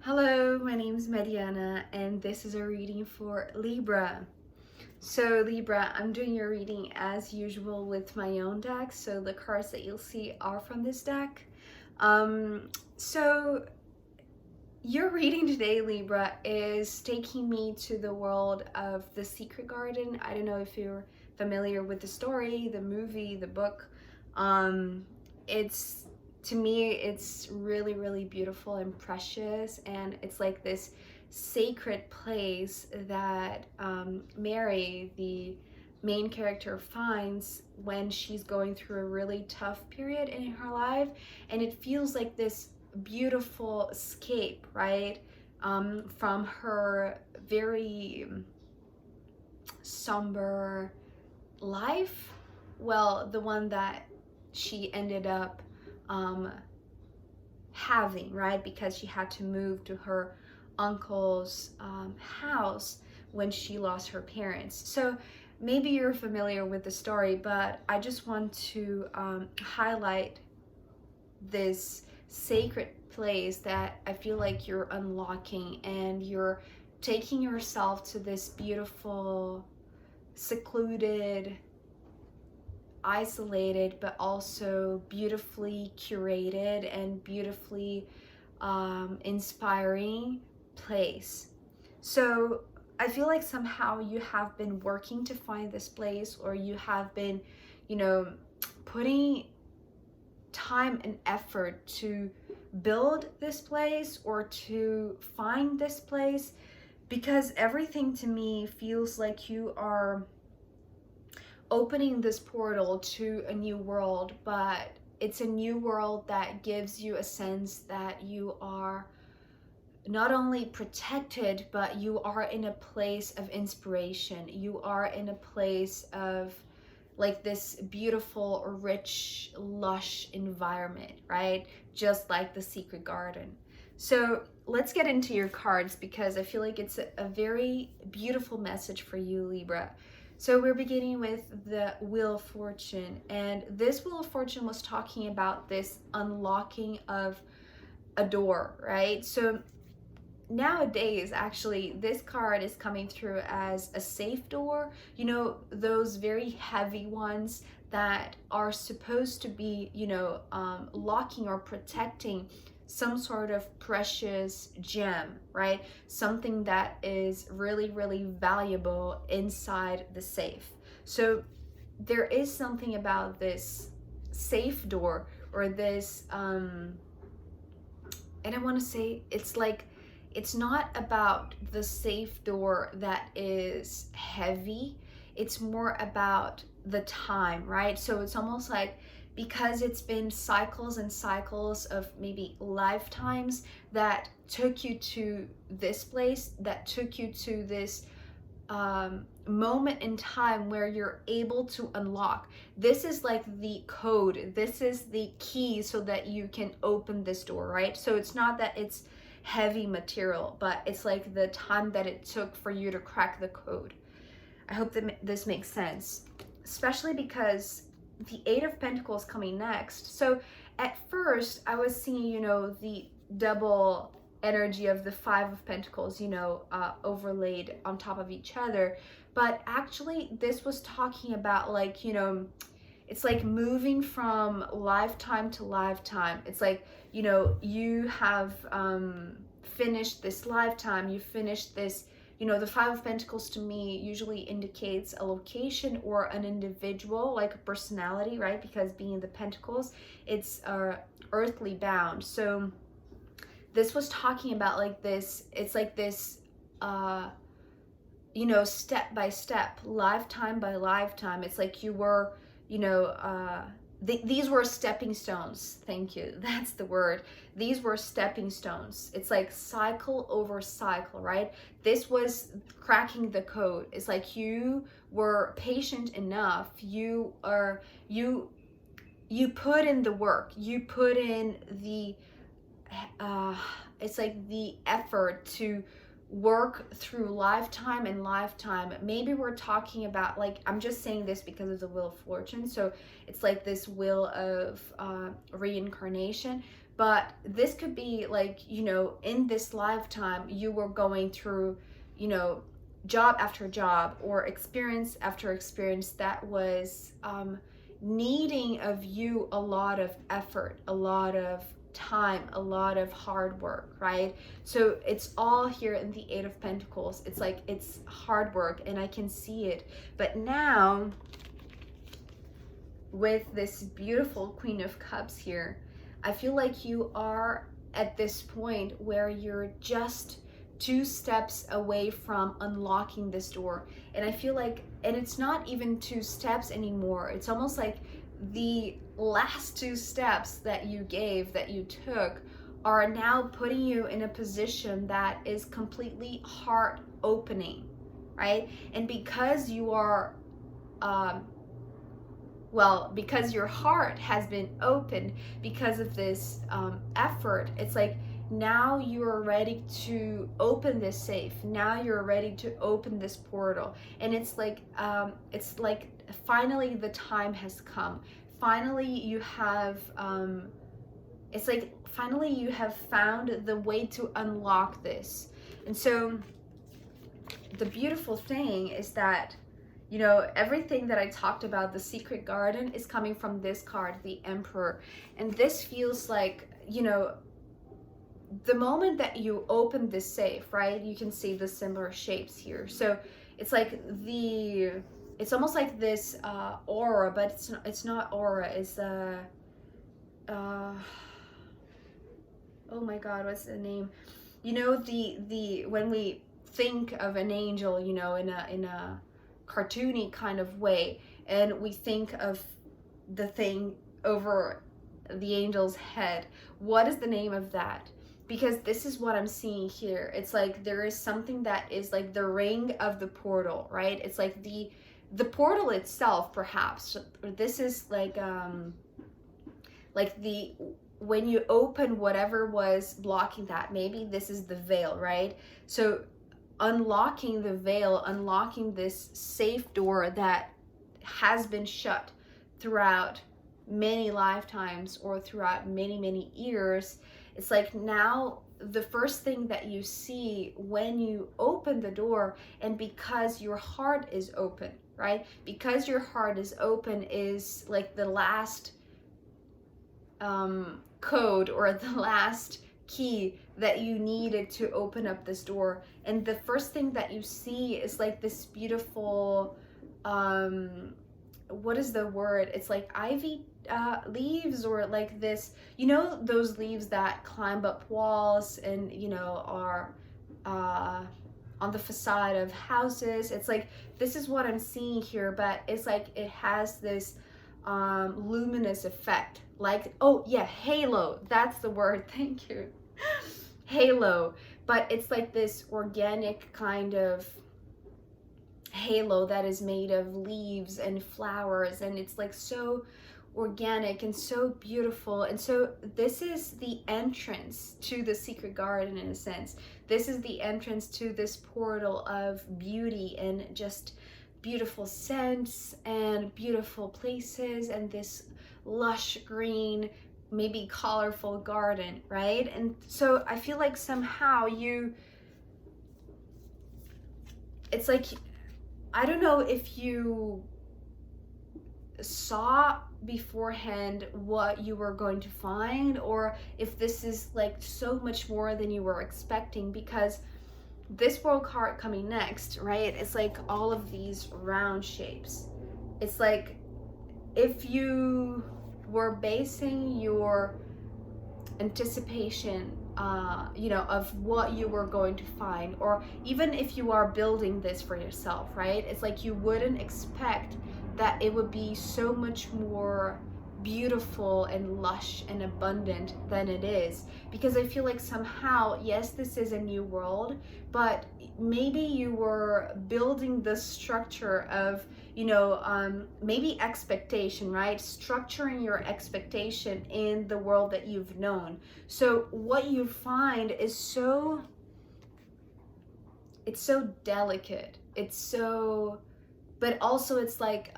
Hello, my name is Mariana and this is a reading for Libra. So Libra, I'm doing your reading as usual with my own deck. So the cards that you'll see are from this deck. So your reading today, Libra, is taking me to the world of The Secret Garden. I don't know if you're familiar with the story, the movie, the book. It's to me, it's really, really beautiful and precious, and it's like this sacred place that Mary, the main character, finds when she's going through a really tough period in her life, and it feels like this beautiful escape, right, from her very somber life. Well, the one that she ended up having, right, because she had to move to her uncle's house when she lost her parents. So maybe you're familiar with the story, but I just want to highlight this sacred place that I feel like you're unlocking, and you're taking yourself to this beautiful, secluded, isolated, but also beautifully curated and beautifully inspiring place. So I feel like somehow you have been working to find this place, or you have been, putting time and effort to build this place or to find this place, because everything to me feels like you are opening this portal to a new world, but it's a new world that gives you a sense that you are not only protected, but you are in a place of inspiration. You are in a place of like this beautiful, rich, lush environment, right? Just like the secret garden. So let's get into your cards, because I feel like it's a very beautiful message for you, Libra. So we're beginning with the Wheel of Fortune, and this Wheel of Fortune was talking about this unlocking of a door, right? So nowadays, actually, this card is coming through as a safe door. You know, those very heavy ones that are supposed to be, locking or protecting some sort of precious gem, right? Something that is really, really valuable inside the safe. So there is something about this safe door, or this, and I want to say it's not about the safe door that is heavy. It's more about the time, right? So it's almost like, because it's been cycles and cycles of maybe lifetimes that took you to this place, that took you to this moment in time where you're able to unlock. This is like the code, this is the key so that you can open this door, right? So it's not that it's heavy material, but it's like the time that it took for you to crack the code. I hope that this makes sense, especially because the Eight of Pentacles coming next. So at first I was seeing, the double energy of the Five of Pentacles, overlaid on top of each other. But actually this was talking about like, it's like moving from lifetime to lifetime. It's like, you have finished this lifetime, you finished this, the Five of Pentacles to me usually indicates a location or an individual, like a personality, right? Because being the Pentacles, it's earthly bound. So this was talking about like this, it's like this, step by step, lifetime by lifetime. It's like you were, these were stepping stones. Thank you. That's the word. These were stepping stones. It's like cycle over cycle, right? This was cracking the code. It's like you were patient enough. You put in the work. You put in the, it's like the effort to work through lifetime and lifetime. Maybe we're talking about, like, I'm just saying this because of the Wheel of Fortune, so it's like this wheel of reincarnation. but this could be like, you know, in this lifetime you were going through, you know, job after job or experience after experience that was needing of you a lot of effort, a lot of time, a lot of hard work, right? So it's all here in the Eight of Pentacles. It's like it's hard work and I can see it. But now with this beautiful Queen of Cups here, I feel like you are at this point where you're just 2 steps away from unlocking this door. And I feel like, and it's not even 2 steps anymore. It's almost like the last 2 steps that you gave, that you took, are now putting you in a position that is completely heart opening, right? And because you are, because your heart has been opened because of this effort, it's like now you are ready to open this safe. Now you're ready to open this portal, and it's like finally the time has come. Finally you have it's like finally you have found the way to unlock this. And so the beautiful thing is that, you know, everything that I talked about, the secret garden, is coming from this card, the Emperor. And this feels like, you know, the moment that you open this safe, right, you can see the similar shapes here. So it's like it's almost like this aura, but it's not aura, it's oh my god, what's the name? You know, the when we think of an angel, you know, in a cartoony kind of way, and we think of the thing over the angel's head, what is the name of that? Because this is what I'm seeing here. It's like there is something that is like the ring of the portal, right? It's like the portal itself, perhaps. This is like the, when you open whatever was blocking that, maybe this is the veil, right? So unlocking the veil, unlocking this safe door that has been shut throughout many lifetimes or throughout many years. It's like now the first thing that you see when you open the door, and because your heart is open, right? Because your heart is open is like the last code or the last key that you needed to open up this door. And the first thing that you see is like this beautiful what is the word? It's like ivy leaves, or like this, you know, those leaves that climb up walls and, you know, are on the facade of houses. It's like this is what I'm seeing here, but it's like it has this luminous effect, like, oh yeah, halo, that's the word, thank you. Halo. But it's like this organic kind of halo that is made of leaves and flowers, and it's like so organic and so beautiful. And so this is the entrance to the secret garden, in a sense. This is the entrance to this portal of beauty and just beautiful scents and beautiful places and this lush green, maybe colorful garden, right? And so I feel like somehow it's like, I don't know if you saw beforehand what you were going to find, or if this is like so much more than you were expecting, because this world card coming next, right, it's like all of these round shapes. It's like if you were basing your anticipation you know, of what you were going to find, or even if you are building this for yourself, right, it's like you wouldn't expect that it would be so much more beautiful and lush and abundant than it is. Because I feel like somehow, yes, this is a new world, but maybe you were building the structure of, you know, maybe expectation, right? Structuring your expectation in the world that you've known. So what you find is it's so delicate. It's so, but also it's like,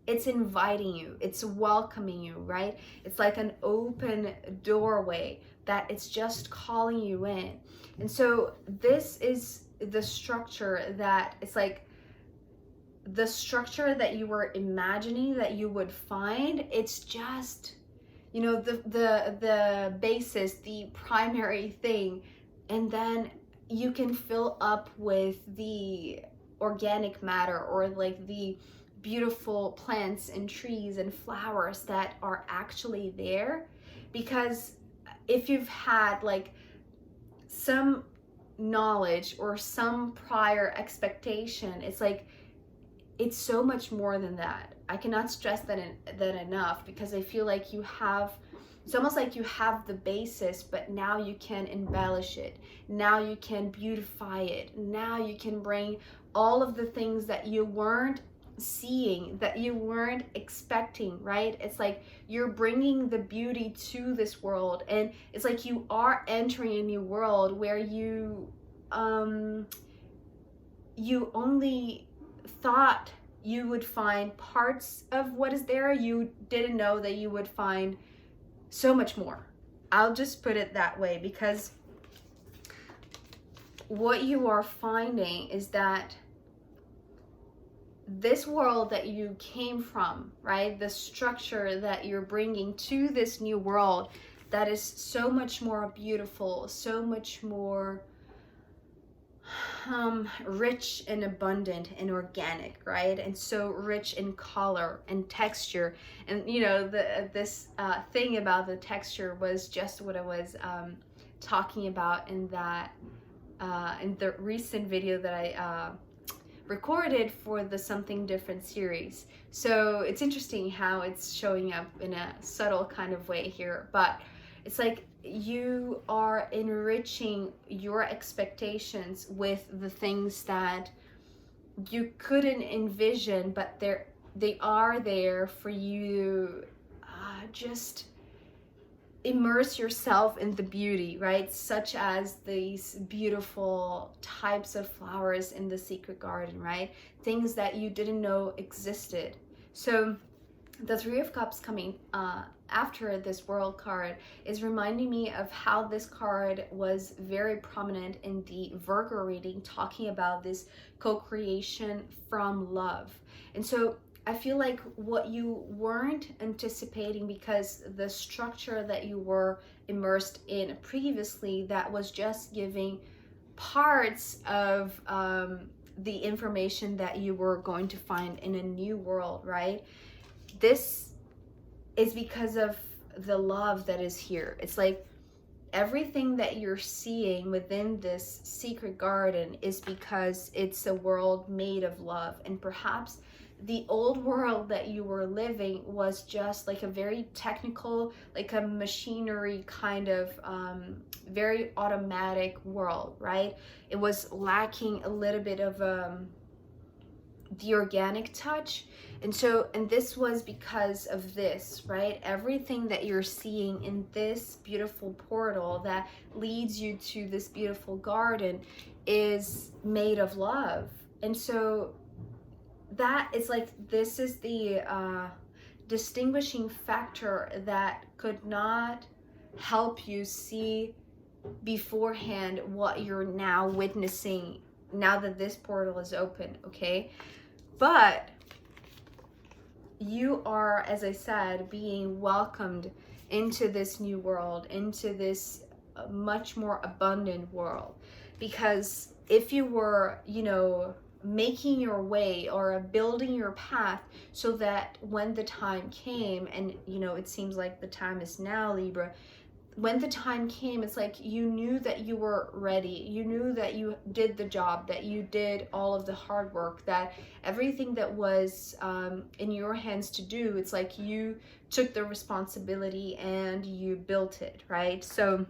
it's inviting you, it's welcoming you, right? It's like an open doorway that it's just calling you in. And so this is the structure that it's like the structure that you were imagining that you would find. It's just, you know, the basis, the primary thing, and then you can fill up with the organic matter, or like the beautiful plants and trees and flowers that are actually there. Because if you've had like some knowledge or some prior expectation, it's like it's so much more than that. I cannot stress that enough, because I feel like you have, it's almost like you have the basis, but now you can embellish it. Now you can beautify it. Now you can bring all of the things that you weren't seeing, that you weren't expecting, right? It's like you're bringing the beauty to this world, and it's like you are entering a new world where you only thought you would find parts of what is there. You didn't know that you would find so much more. I'll just put it that way, because what you are finding is that this world that you came from, right, the structure that you're bringing to this new world, that is so much more beautiful, so much more rich and abundant and organic, right? And so rich in color and texture. And you know, this thing about the texture was just what I was talking about in that in the recent video that I recorded for the Something Different series. So it's interesting how it's showing up in a subtle kind of way here, but it's like you are enriching your expectations with the things that you couldn't envision, but they are there for you. Just immerse yourself in the beauty, right? Such as these beautiful types of flowers in the secret garden, right? Things that you didn't know existed. So the Three of Cups coming after this World card is reminding me of how this card was very prominent in the Virgo reading, talking about this co-creation from love. And so I feel like what you weren't anticipating, because the structure that you were immersed in previously, that was just giving parts of the information that you were going to find in a new world, right? This is because of the love that is here. It's like everything that you're seeing within this secret garden is because it's a world made of love. And perhaps the old world that you were living was just like a very technical, like a machinery kind of very automatic world, right? It was lacking a little bit of the organic touch. And this was because of this, right? Everything that you're seeing in this beautiful portal that leads you to this beautiful garden is made of love. And so that is like, this is the distinguishing factor that could not help you see beforehand what you're now witnessing now that this portal is open, okay? But you are, as I said, being welcomed into this new world, into this much more abundant world. Because if you were, you know, making your way or building your path so that when the time came, and you know, it seems like the time is now, Libra, when the time came, it's like you knew that you were ready. You knew that you did the job, that you did all of the hard work, that everything that was in your hands to do, it's like you took the responsibility and you built it, right? So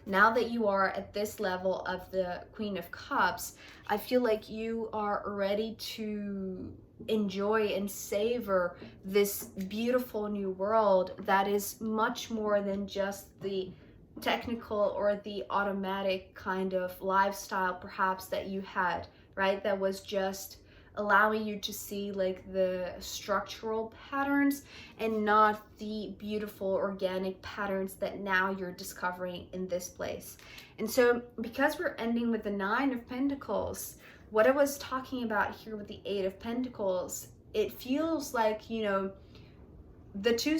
now that you are at this level of the Queen of Cups, I feel like you are ready to enjoy and savor this beautiful new world that is much more than just the technical or the automatic kind of lifestyle perhaps that you had, right? That was just allowing you to see like the structural patterns and not the beautiful organic patterns that now you're discovering in this place. And so because we're ending with the Nine of Pentacles, what I was talking about here with the Eight of Pentacles, it feels like, you know, the two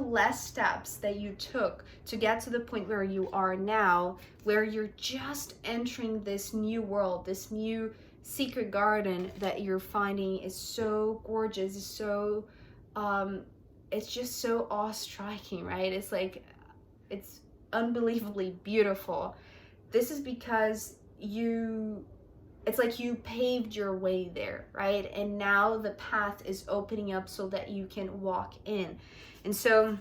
less steps that you took to get to the point where you are now, where you're just entering this new world, this new secret garden that you're finding is so gorgeous, is so it's just so awe-striking, right? It's like, it's unbelievably beautiful. This is because it's like you paved your way there, right? And now the path is opening up so that you can walk in. And so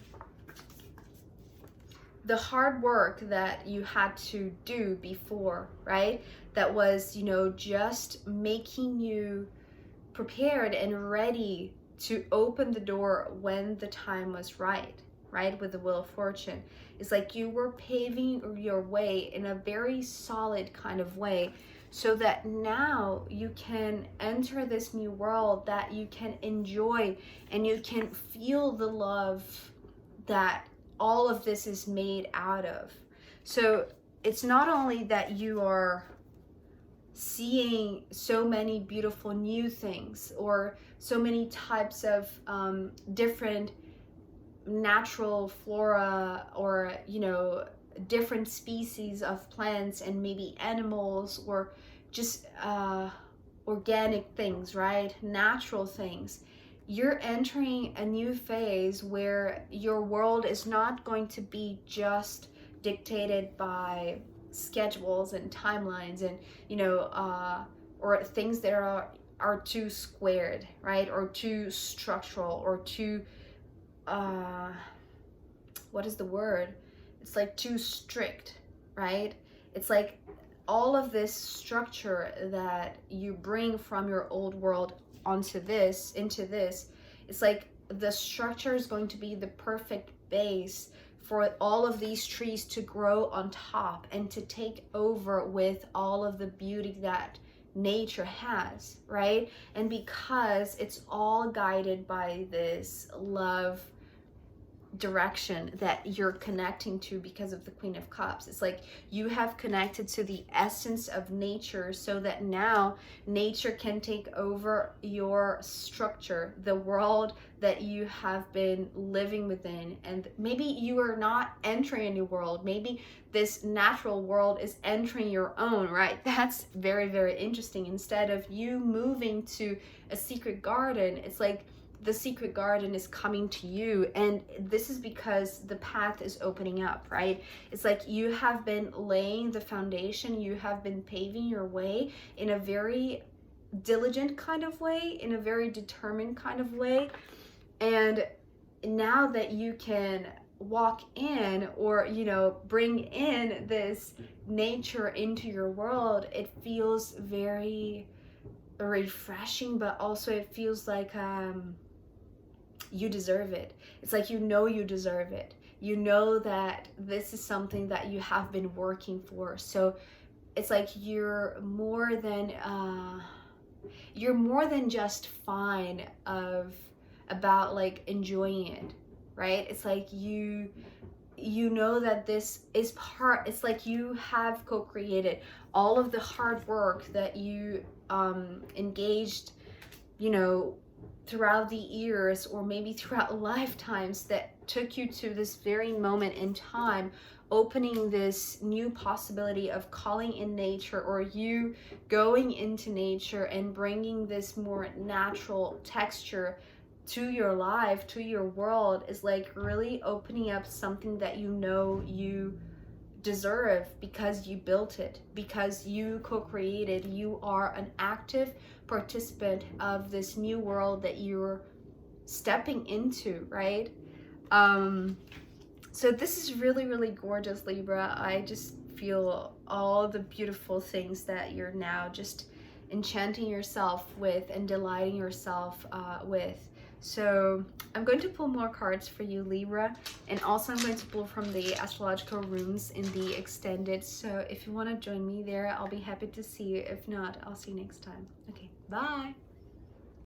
the hard work that you had to do before, right? That was, you know, just making you prepared and ready to open the door when the time was right, right? With the Wheel of Fortune. It's like you were paving your way in a very solid kind of way, so that now you can enter this new world that you can enjoy and you can feel the love that all of this is made out of. So it's not only that you are seeing so many beautiful new things or so many types of different natural flora, or, you know, different species of plants and maybe animals, or just organic things, right? Natural things. You're entering a new phase where your world is not going to be just dictated by schedules and timelines and, you know, or things that are too squared, right? Or too structural, or too what is the word? It's like too strict, right? It's like all of this structure that you bring from your old world into this, it's like the structure is going to be the perfect base for all of these trees to grow on top and to take over with all of the beauty that nature has, right? And because it's all guided by this love direction that you're connecting to because of the Queen of Cups. It's like you have connected to the essence of nature, so that now nature can take over your structure, the world that you have been living within. And maybe you are not entering a new world, maybe this natural world is entering your own, right? That's very, very interesting. Instead of you moving to a secret garden, it's like the secret garden is coming to you. And this is because the path is opening up, right? It's like you have been laying the foundation, you have been paving your way in a very diligent kind of way, in a very determined kind of way. And now that you can walk in, or, you know, bring in this nature into your world, it feels very refreshing, but also it feels like you deserve it. It's like, you know, you deserve it. You know that this is something that you have been working for. So it's like you're more than just fine about like enjoying it, right? It's like you know that this is part, it's like you have co-created all of the hard work that you engaged, you know, throughout the years, or maybe throughout lifetimes, that took you to this very moment in time, opening this new possibility of calling in nature, or you going into nature and bringing this more natural texture to your life, to your world, is like really opening up something that you know you deserve, because you built it, because you co-created. You are an active participant of this new world that you're stepping into, right? So this is really, really gorgeous, Libra. I just feel all the beautiful things that you're now just enchanting yourself with and delighting yourself with. So I'm going to pull more cards for you, Libra, and also I'm going to pull from the astrological rooms in the extended. So if you want to join me there, I'll be happy to see you. If not, I'll see you next time. Okay, bye. Bye.